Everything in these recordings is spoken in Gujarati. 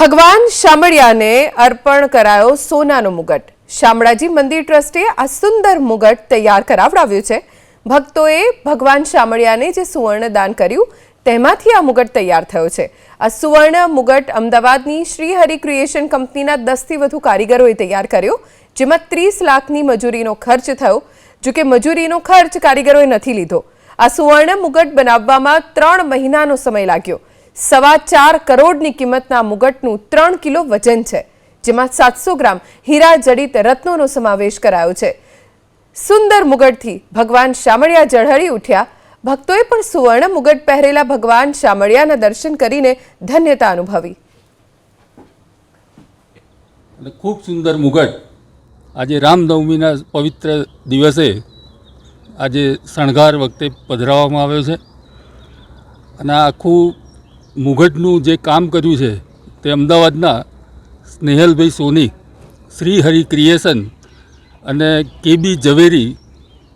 ભગવાન શામળિયાને અર્પણ કરાયો સોનાનો મુગટ। શામળાજી મંદિર ટ્રસ્ટે આ સુંદર મુગટ તૈયાર કરાવડાવ્યું છે। ભક્તોએ ભગવાન શામળિયાને જે સુવર્ણ દાન કર્યું તેમાંથી આ મુગટ તૈયાર થયો છે। આ સુવર્ણ મુગટ અમદાવાદની શ્રી હરિ ક્રિએશન કંપનીના 10 થી વધુ કારીગરોએ તૈયાર કર્યો, જેમાં 30 લાખની મજૂરીનો ખર્ચ થયો। જો કે મજૂરીનો ખર્ચ કારીગરોએ નથી લીધો। આ સુવર્ણ મુગટ બનાવવામાં 3 મહિનાનો સમય લાગ્યો। 4.25 કરોડની કિંમતના મુગટનું 3 કિલો વજન છે, જેમાં 700 ગ્રામ હીરા જડિત રત્નોનો સમાવેશ કરાયો છે। સુંદર મુગટથી ભગવાન શામળિયા ઝળહળી ઉઠ્યા। ભક્તોએ પણ સુવર્ણ મુગટ પહેરેલા ભગવાન શામળિયાના દર્શન કરીને ધન્યતા અનુભવી। ખૂબ સુંદર મુગટ આજે રામનવમીના પવિત્ર દિવસે આજે શણગાર વખતે પધરાવવામાં આવ્યો છે અને આખું મુગટનું જે કામ કર્યું છે તે અમદાવાદના સ્નેહલભાઈ સોની, શ્રી હરિ ક્રિએશન અને કેબી ઝવેરી,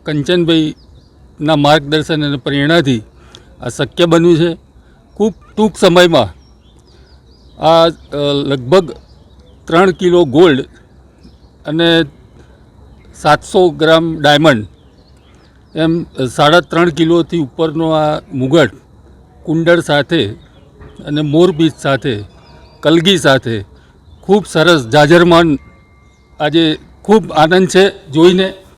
કંચનભાઈના માર્ગદર્શન અને પ્રેરણાથી આ શક્ય બન્યું છે। ખૂબ ટૂંક સમયમાં આ લગભગ 3 કિલો ગોલ્ડ અને 700 ગ્રામ ડાયમંડ એમ 3.5 કિલોથી ઉપરનો આ મુગટ કુંડળ સાથે અને મોરપીંછ સાથે, કલગી સાથે ખૂબ સરસ જાજરમાન આજે ખૂબ આનંદ છે જોઈને।